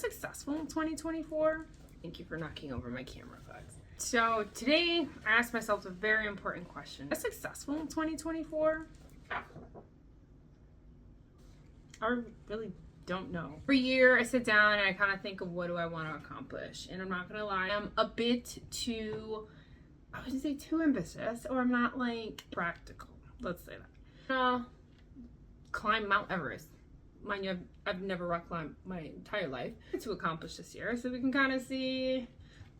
successful in 2024? Thank you for knocking over my camera, guys. So today I asked myself a very important question. Was I successful in 2024? I really don't know. Every year I sit down and I kind of think of what do I want to accomplish. And I'm not going to lie, I'm a bit too, I wouldn't say too ambitious, or I'm not like practical. Let's say that. Climb Mount Everest. Mind you, I've never rock climbed my entire life to accomplish this year. So we can kind of see,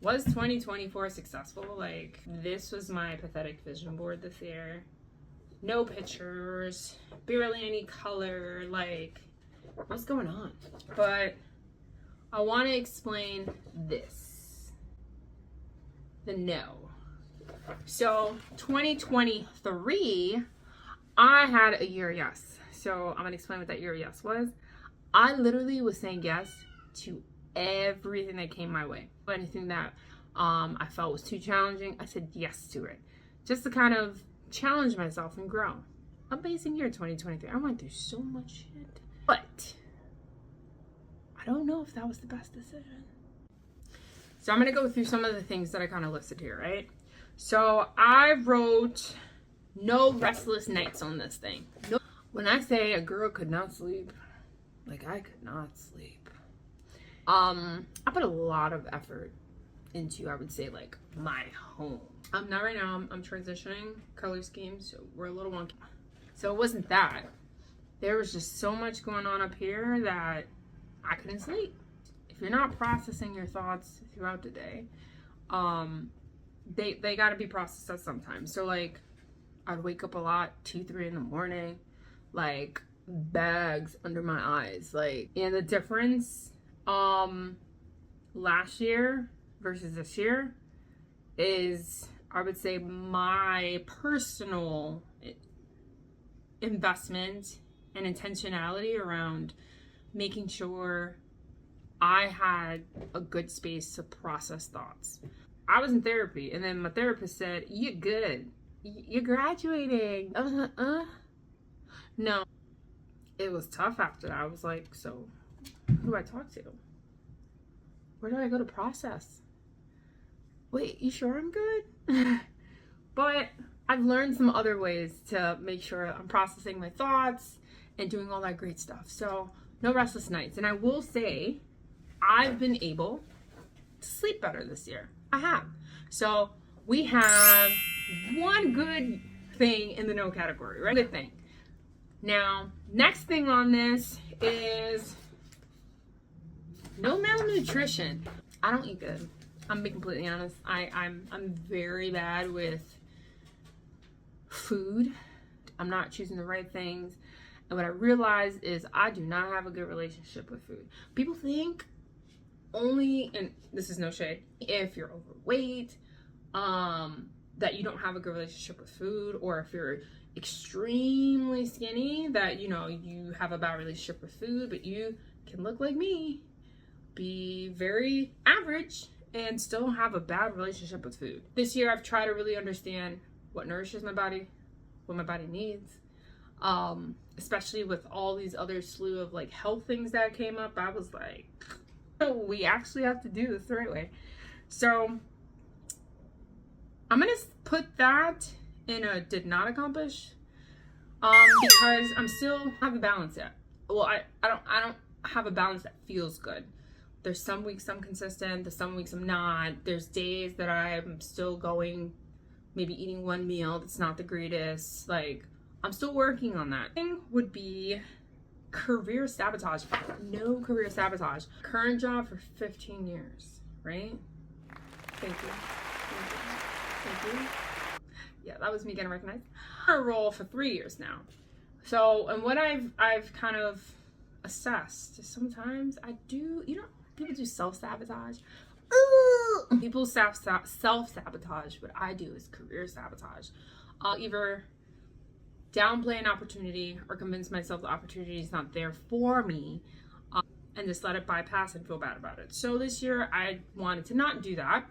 was 2024 successful? Like, this was my pathetic vision board this year. No pictures, barely any color, like, what's going on? But I want to explain this. The no. So 2023, I had a year yes. So I'm going to explain what that year yes was. I literally was saying yes to everything that came my way. Anything that I felt was too challenging, I said yes to it. Just to kind of challenge myself and grow. Amazing year 2023. I went through so much shit. But I don't know if that was the best decision. So I'm going to go through some of the things that I kind of listed here, right? So I wrote no restless nights on this thing. No. When I say a girl could not sleep, like I could not sleep. I put a lot of effort into, I would say, like my home. Not right now. I'm transitioning color schemes, so we're a little wonky. So it wasn't that. There was just so much going on up here that I couldn't sleep. If you're not processing your thoughts throughout the day, they got to be processed at some time. So like, I'd wake up a lot, 2-3 in the morning, like bags under my eyes, like, and the difference last year versus this year is, I would say, my personal investment and intentionality around making sure I had a good space to process thoughts. I was in therapy, and then my therapist said, "You're good. You're graduating." No. It was tough after that. I was like, so who do I talk to? Where do I go to process? Wait, you sure I'm good? But I've learned some other ways to make sure I'm processing my thoughts and doing all that great stuff. So no restless nights. And I will say, I've been able to sleep better this year. I have. So we have one good thing in the no category, right? Good thing. Now, next thing on this is no malnutrition. I don't eat good. I'm being completely honest. I'm very bad with food. I'm not choosing the right things. And what I realized is I do not have a good relationship with food. People think only, and this is no shade, if you're overweight, that you don't have a good relationship with food, or if you're extremely skinny, that, you know, you have a bad relationship with food. But you can look like me, be very average, and still have a bad relationship with food. This year I've tried to really understand what nourishes my body, what my body needs, especially with all these other slew of like health things that came up. I was like, oh, we actually have to do this the right way. So I'm gonna put that in a did not accomplish, because I'm still have a balance yet. Well, I don't have a balance that feels good. There's some weeks I'm consistent, there's some weeks I'm not. There's days that I'm still going, maybe eating one meal that's not the greatest. Like, I'm still working on that. Thing would be career sabotage. No career sabotage. Current job for 15 years, right? Thank you. Thank you. Thank you. Yeah, that was me getting recognized. A role for 3 years now. So, and what I've kind of assessed is sometimes I do, you know, people do self-sabotage. People self-sabotage. What I do is career sabotage. I'll either downplay an opportunity or convince myself the opportunity is not there for me, and just let it bypass and feel bad about it. So this year I wanted to not do that.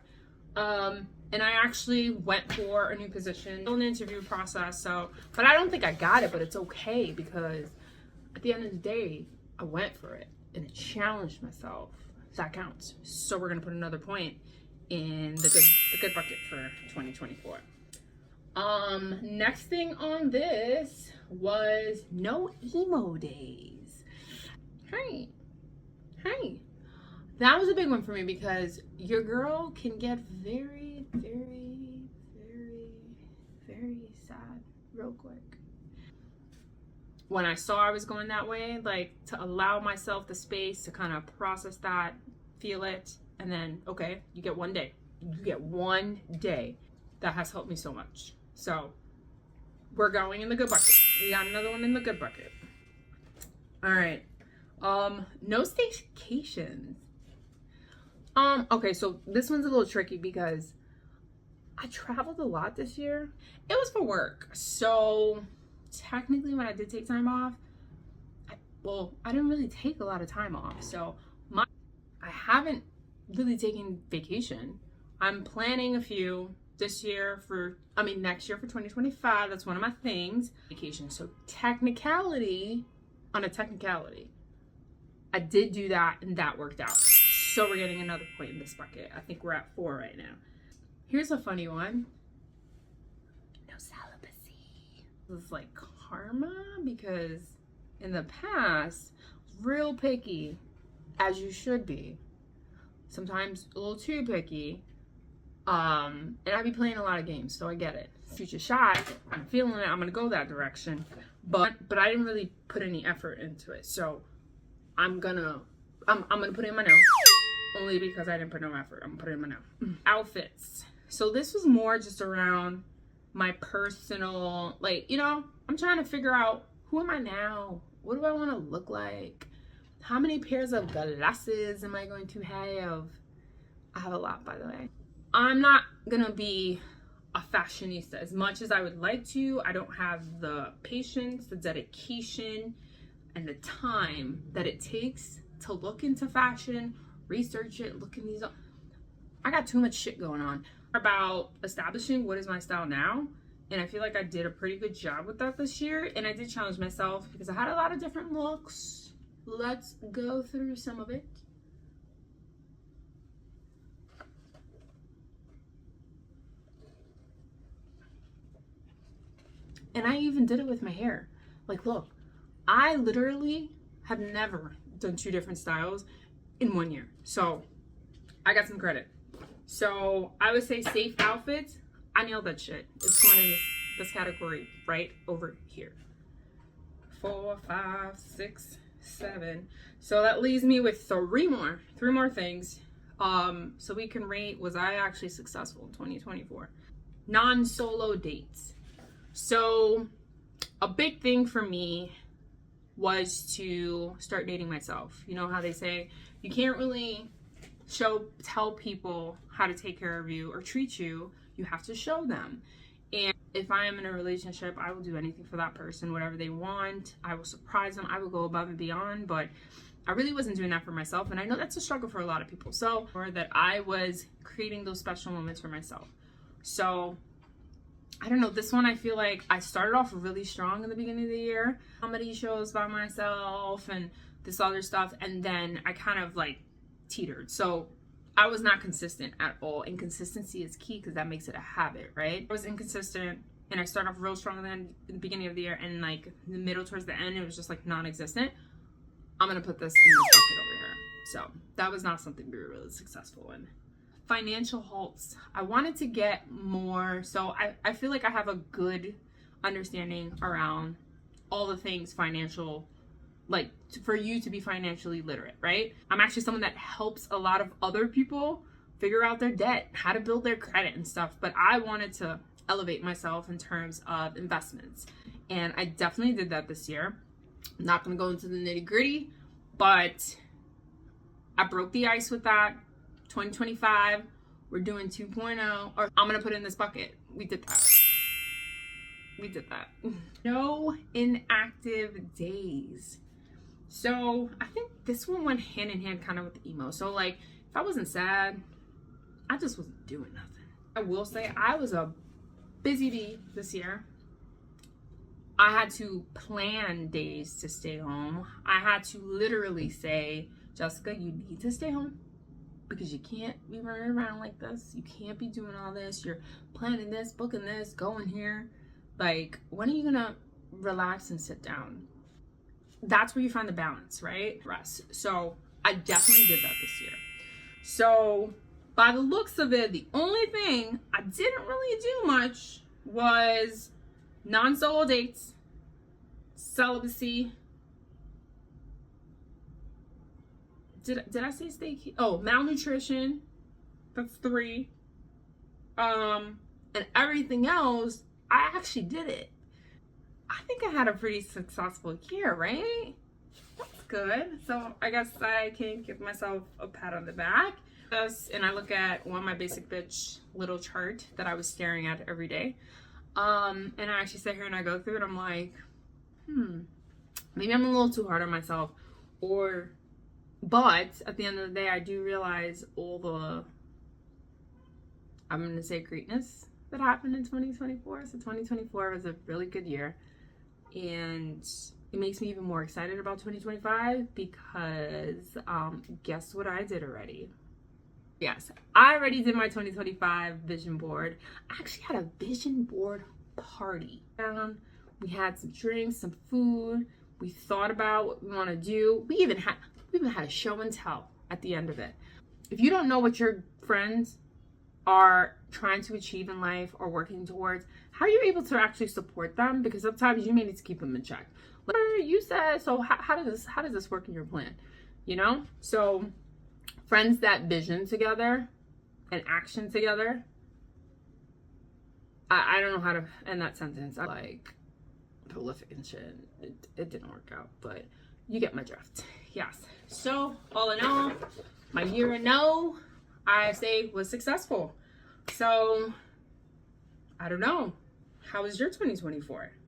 And I actually went for a new position, still an interview process. So, but I don't think I got it, but it's okay, because at the end of the day, I went for it and it challenged myself. that counts. So we're gonna put another point in the good bucket for 2024. Next thing on this was no emo days. Hey, that was a big one for me because your girl can get very, very, very, very sad real quick. When I saw I was going that way, like, to allow myself the space to kind of process that, feel it, and then, okay, you get one day. You get one day. That has helped me so much. So we're going in the good bucket. We got another one in the good bucket. All right. No staycations. Okay, so this one's a little tricky because I traveled a lot this year. It was for work. So technically when I did take time off, I didn't really take a lot of time off. So I haven't really taken vacation. I'm planning a few next year for 2025. That's one of my things. Vacation. So on a technicality, I did do that and that worked out. So we're getting another point in this bucket. I think we're at 4 right now. Here's a funny one. No celibacy. This is like karma because in the past, I was real picky, as you should be. Sometimes a little too picky. And I'd be playing a lot of games, so I get it. Future shot, I'm feeling it, I'm gonna go that direction. But I didn't really put any effort into it. So I'm gonna put it in my no. Only because I didn't put no effort. I'm gonna put it in my no. Outfits. So this was more just around my personal, I'm trying to figure out, who am I now? What do I want to look like? How many pairs of glasses am I going to have? I have a lot, by the way. I'm not gonna be a fashionista as much as I would like to. I don't have the patience, the dedication, and the time that it takes to look into fashion, research it, look in these. I got too much shit going on. About establishing what is my style now, and I feel like I did a pretty good job with that this year, and I did challenge myself because I had a lot of different looks. Let's go through some of it. And I even did it with my hair. Like, look, I literally have never done 2 different styles in 1 year. So I got some credit. So I would say safe outfits. I nailed that shit. It's going in this category right over here. 4, 5, 6, 7. So that leaves me with 3 more things. So we can rate, was I actually successful in 2024? Non-solo dates. So a big thing for me was to start dating myself. You know how they say you can't really tell people how to take care of you or treat you. You have to show them. And if I am in a relationship, I will do anything for that person, whatever they want. I will surprise them. I will go above and beyond. But I really wasn't doing that for myself. And I know that's a struggle for a lot of people. So, or that I was creating those special moments for myself. So I don't know, this one I feel like I started off really strong in the beginning of the year. Comedy shows by myself and this other stuff. And then I kind of teetered. So I was not consistent at all. And consistency is key because that makes it a habit, right? I was inconsistent and I started off real strong in the beginning of the year, and in the middle towards the end, it was just non-existent. I'm going to put this in this bucket over here. So that was not something we were really successful in. Financial halts. I wanted to get more, so I feel like I have a good understanding around all the things financial, for you to be financially literate, right? I'm actually someone that helps a lot of other people figure out their debt, how to build their credit and stuff, but I wanted to elevate myself in terms of investments, and I definitely did that this year. I'm not going to go into the nitty gritty, but I broke the ice with that. 2025, we're doing 2.0, or I'm gonna put it in this bucket. We did that. No inactive days. So I think this one went hand in hand kind of with the emo. So if I wasn't sad, I just wasn't doing nothing. I will say I was a busy bee this year. I had to plan days to stay home. I had to literally say Jessica, you need to stay home because you can't be running around like this. You can't be doing all this. You're planning this, booking this, going here. Like, when are you gonna relax and sit down? That's where you find the balance, right? Rest. So I definitely did that this year. So by the looks of it, the only thing I didn't really do much was non-solo dates, celibacy. Did I say staycation? Oh, malnutrition. That's 3. And everything else, I actually did it. I think I had a pretty successful year, right? That's good. So I guess I can give myself a pat on the back. And I look at one of my basic bitch little chart that I was staring at every day. And I actually sit here and I go through it. I'm like, maybe I'm a little too hard on myself. But at the end of the day, I do realize all the, I'm going to say, greatness that happened in 2024. So 2024 was a really good year. And it makes me even more excited about 2025 because guess what I did already? Yes, I already did my 2025 vision board. I actually had a vision board party. We had some drinks, some food. We thought about what we want to do. We even had a show and tell at the end of it. If you don't know what your friends are trying to achieve in life or working towards, how are you able to actually support them? Because sometimes you may need to keep them in check. Like you said, so how does this work in your plan? You know? So friends that vision together and action together. I don't know how to end that sentence. I'm like prolific and shit. It didn't work out, but you get my drift. Yes. So all in all, my year in no, I say, was successful. So I don't know. How was your 2024?